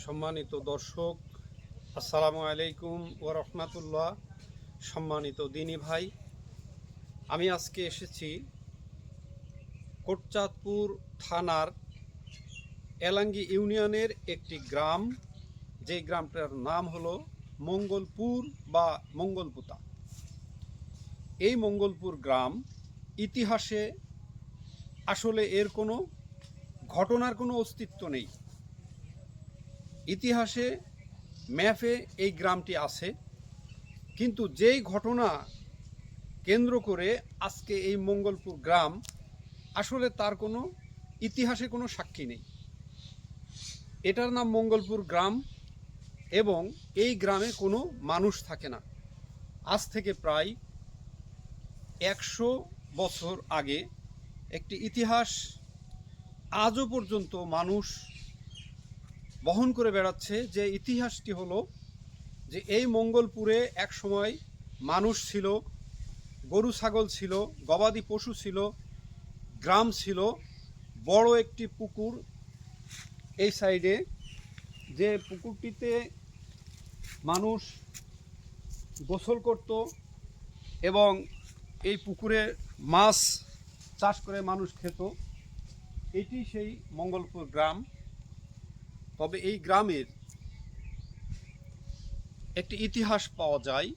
সম্মানিত দর্শক, আসসালামু আলাইকুম ওয়া রাহমাতুল্লাহ। সম্মানিত দিনী ভাই, আমি আজকে এসেছি কোটচাঁদপুর থানার এলাঙ্গি ইউনিয়নের একটি গ্রাম, যে গ্রামটার নাম হলো মঙ্গলপুর বা মঙ্গলপুতা। এই মঙ্গলপুর গ্রাম ইতিহাসে আসলে এর কোনো ঘটনার কোনো অস্তিত্ব নেই। ইতিহাসে ম্যাপে এই গ্রামটি আছে, কিন্তু যেই ঘটনা কেন্দ্র করে আজকে এই মঙ্গলপুর গ্রাম, আসলে তার কোনো ইতিহাসে কোনো সাক্ষী নেই। এটার নাম মঙ্গলপুর গ্রাম এবং এই গ্রামে কোনো মানুষ থাকে না। আজ থেকে প্রায় 100 বছর আগে একটি ইতিহাস আজও পর্যন্ত মানুষ বহন করে বেড়াচ্ছে। যে ইতিহাসটি হলো যে এই মঙ্গলপুরে এক সময় মানুষ ছিল, গরু ছাগল ছিল, গবাদি পশু ছিল, গ্রাম ছিল, বড় একটি পুকুর এই সাইডে, যে পুকুরটিতে মানুষ গোসল করত এবং এই পুকুরে মাছ চাষ করে মানুষ খেত। এটি সেই মঙ্গলপুর গ্রাম। তবে এই গ্রামের একটি ইতিহাস পাওয়া যায়,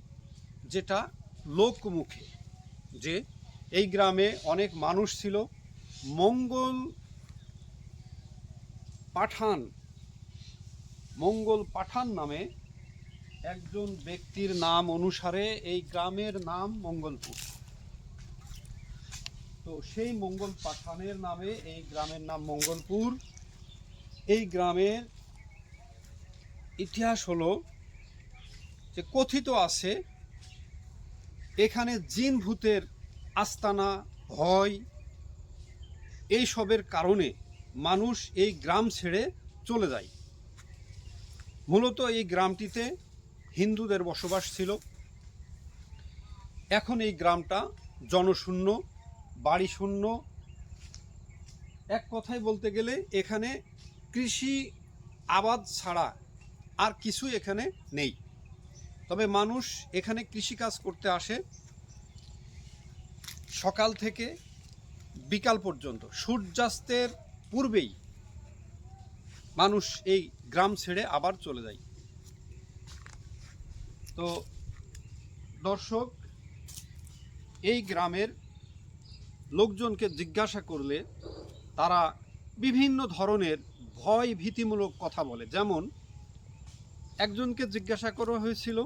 যেটা লোকমুখে, যে এই গ্রামে অনেক মানুষ ছিল। মঙ্গল পাঠান নামে একজন ব্যক্তির নাম অনুসারে এই গ্রামের নাম মঙ্গলপুর। তো সেই মঙ্গল পাঠানের নামে এই গ্রামের নাম মঙ্গলপুর। এই গ্রামের ইতিহাস হলো যে কথিত আছে এখানে জিন ভূতের আস্তানা, ভয়, এইসবের কারণে মানুষ এই গ্রাম ছেড়ে চলে যায়। মূলত এই গ্রামটিতে হিন্দুদের বসবাস ছিল। এখন এই গ্রামটা জনশূন্য, বাড়ি শূন্য। এক কথায় বলতে গেলে এখানে কৃষি আবাদ ছাড়া আর কিছু এখানে নেই। তবে মানুষ এখানে কৃষিকাজ করতে আসে সকাল থেকে বিকাল পর্যন্ত। সূর্যাস্তের পূর্বেই মানুষ এই গ্রাম ছেড়ে আবার চলে যায়। তো দর্শক, এই গ্রামের লোকজনকে জিজ্ঞাসা করলে তারা বিভিন্ন ধরনের ভয় ভীতিমূলক কথা বলে। যেমন একজনকে জিজ্ঞাসা করা হয়েছিল,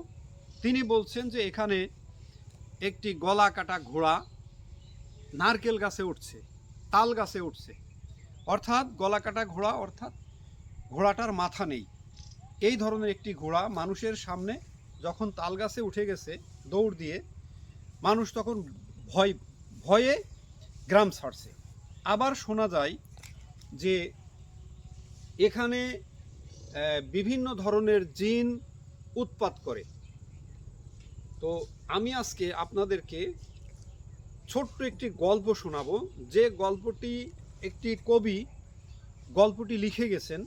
তিনি বলছেন যে এখানে একটি গলা কাটা ঘোড়া নারকেল গাছে উঠছে, তাল গাছে উঠছে। অর্থাৎ গলা কাটা ঘোড়া, অর্থাৎ ঘোড়াটার মাথা নেই। এই ধরনের একটি ঘোড়া মানুষের সামনে যখন তাল গাছে উঠে গেছে দৌড় দিয়ে, মানুষ তখন ভয়ে গ্রাম ছাড়ছে। আবার শোনা যায় যে এখানে বিভিন্ন ধরনের জিন উৎপাত করে। তো আমি আজকে আপনাদেরকে ছোট্ট একটি গল্প শোনাবো, যে গল্পটি একটি কবি গল্পটি লিখে গেছেন।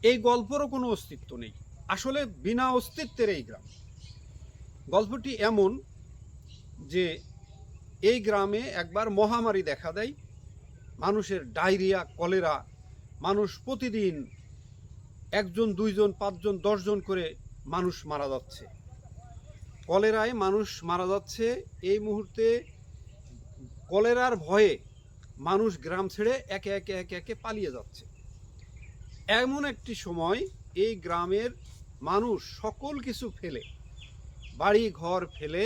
এই গল্পেরও কোনো অস্তিত্ব নেই, আসলে বিনা অস্তিত্বের এই গ্রাম। গল্পটি এমন যে এই গ্রামে একবার মহামারী দেখা দেয়, মানুষের ডায়রিয়া, কলেরা। মানুষ প্রতিদিন 1 জন 2 জন 5 জন 10 জন করে মানুষ মারা যাচ্ছে। কলেরায় মানুষ মারা যাচ্ছে। এই মুহূর্তে কলেরার ভয়ে মানুষ গ্রাম ছেড়ে একে একে একে একে পালিয়ে যাচ্ছে। এমন একটি সময় এই গ্রামের মানুষ সকল কিছু ফেলে, বাড়ি ঘর ফেলে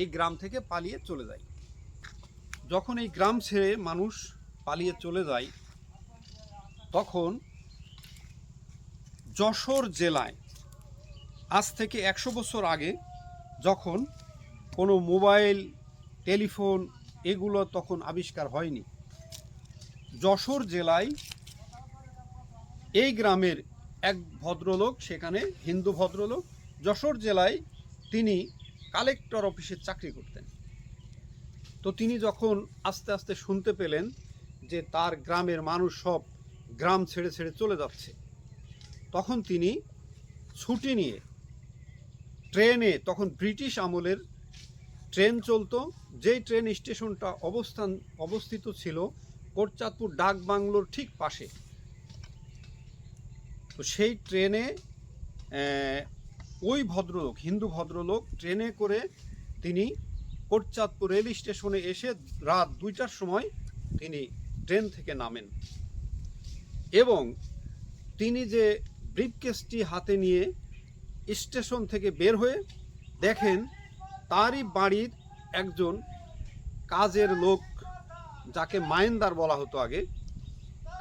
এই গ্রাম থেকে পালিয়ে চলে যায়। যখন এই গ্রাম ছেড়ে মানুষ পালিয়ে চলে যায়, তখন যশোর জেলায় আজ থেকে 100 বছর আগে, যখন কোনো মোবাইল, টেলিফোন এগুলো তখন আবিষ্কার হয়নি, যশোর জেলায় এই গ্রামের এক ভদ্রলোক, সেখানে হিন্দু ভদ্রলোক, যশোর জেলায় তিনি কালেক্টর অফিসে চাকরি করতেন। তো তিনি যখন আস্তে আস্তে শুনতে পেলেন যে তার গ্রামের মানুষ সব গ্রাম ছেড়ে ছেড়ে চলে যাচ্ছে, তখন তিনি ছুটি নিয়ে ট্রেনে, তখন ব্রিটিশ আমলের ট্রেন চলতো, যেই ট্রেন স্টেশনটা অবস্থিত ছিল কোটচাঁদপুর ডাক বাংলোর ঠিক পাশে। তো সেই ট্রেনে ওই ভদ্রলোক, হিন্দু ভদ্রলোক, ট্রেনে করে তিনি কোটচাঁদপুর রেল স্টেশনে এসে রাত 2টার সময় তিনি ট্রেন থেকে নামেন এবং তিনি যে ব্রিফকেসটি হাতে নিয়ে স্টেশন থেকে বের হয়ে দেখেন তারই বাড়ির একজন কাজের লোক, যাকে মাইনদার বলা হতো আগে,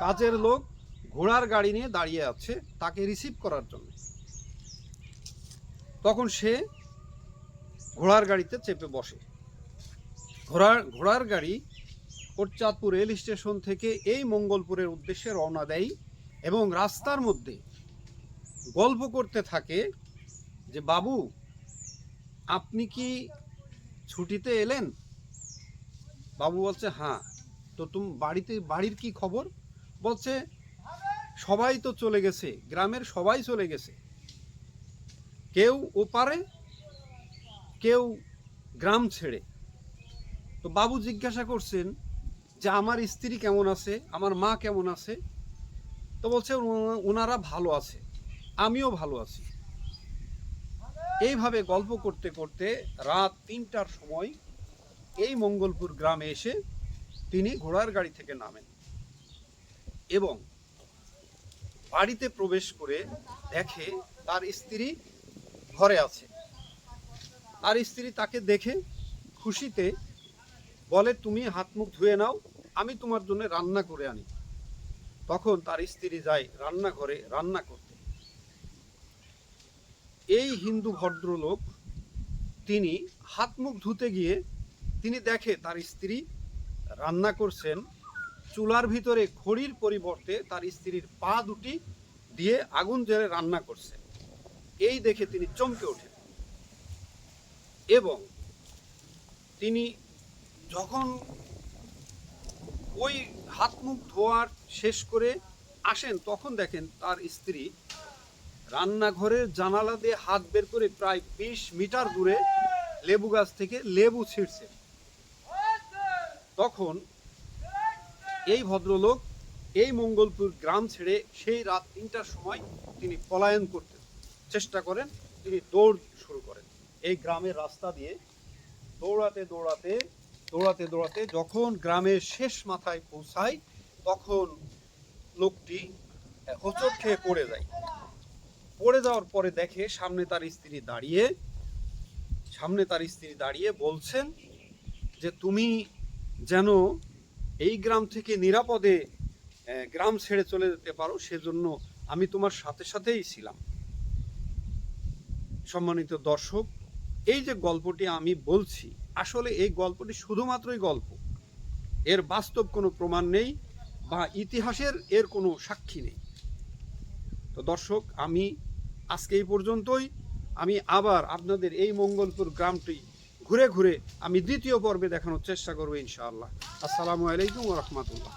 কাজের লোক ঘোড়ার গাড়ি নিয়ে দাঁড়িয়ে আছে তাকে রিসিভ করার জন্য। তখন সে ঘোড়ার গাড়িতে চেপে বসে। ঘোড়ার গাড়ি কোটচাঁদপুর রেল স্টেশন থেকে এই মঙ্গলপুরের উদ্দেশ্যে রওনা দেয় এবং রাস্তার মধ্যে গল্প করতে থাকে যে, বাবু আপনি কি ছুটিতে এলেন? বাবু বলছে হ্যাঁ। তো তুমি বাড়ির কি খবর? বলছে সবাই তো চলে গেছে, গ্রামের সবাই চলে গেছে, কেউ ওপারে, কেউ গ্রাম ছেড়ে। তো বাবু জিজ্ঞাসা করছেন যে আমার স্ত্রী কেমন আছে, আমার মা কেমন আছে? তো বলছে ওনারা ভালো আছে, আমিও ভালো আছি। এইভাবে গল্প করতে করতে রাত 3টার সময় এই মঙ্গলপুর গ্রামে এসে তিনি ঘোড়ার গাড়ি থেকে নামেন এবং বাড়িতে প্রবেশ করে দেখে তার স্ত্রী ঘরে আছে। তার স্ত্রী তাকে দেখে খুশিতে বলে, তুমি হাত মুখ ধুয়ে নাও, আমি তোমার জন্য রান্না করে আনি। তখন তার স্ত্রী যায় রান্নাঘরে রান্না করতে। এই হিন্দু ভদ্রলোক তিনি হাত মুখ ধুতে গিয়ে তিনি দেখে তার স্ত্রী রান্না করছেন, চুলার ভিতরে খড়ির পরিবর্তে তার স্ত্রীর পা দুটি দিয়ে আগুন জ্বেলে রান্না করছে। এই দেখে তিনি চমকে ওঠেন এবং তিনি যখন ওই হাত মুখ ধোয়ার শেষ করে আসেন তখন দেখেন তার স্ত্রী রান্নাঘরের জানালা দিয়ে হাত বের করে প্রায় 20 মিটার দূরে লেবু গাছ থেকে লেবু ছিঁড়ছে। তখন এই ভদ্রলোক এই মঙ্গলপুর গ্রাম ছেড়ে সেই রাত 3টার সময় তিনি পলায়ন করতে চেষ্টা করেন। তিনি দৌড় শুরু করেন এই গ্রামের রাস্তা দিয়ে, দৌড়াতে যখন গ্রামের শেষ মাথায় পৌঁছায় তখন লোকটি হোঁচট খেয়ে পড়ে যায়। পড়ে যাওয়ার পরে দেখে সামনে তার স্ত্রী দাঁড়িয়ে বলছেন যে, তুমি যেন এই গ্রাম থেকে নিরাপদে গ্রাম ছেড়ে চলে যেতে পারো, সেজন্য আমি তোমার সাথেই ছিলাম। সম্মানিত দর্শক, এই যে গল্পটি আমি বলছি, আসলে এই গল্পটি শুধুমাত্রই গল্প, এর বাস্তব কোনো প্রমাণ নেই বা ইতিহাসের এর কোনো সাক্ষী নেই। তো দর্শক, আমি আজকে এই পর্যন্তই। আমি আবার আপনাদের এই মঙ্গলপুর গ্রামটি ঘুরে ঘুরে আমি দ্বিতীয় পর্বে দেখানোর চেষ্টা করবো ইনশাআল্লাহ। আসসালামু আলাইকুম ওয়া রাহমাতুল্লাহ।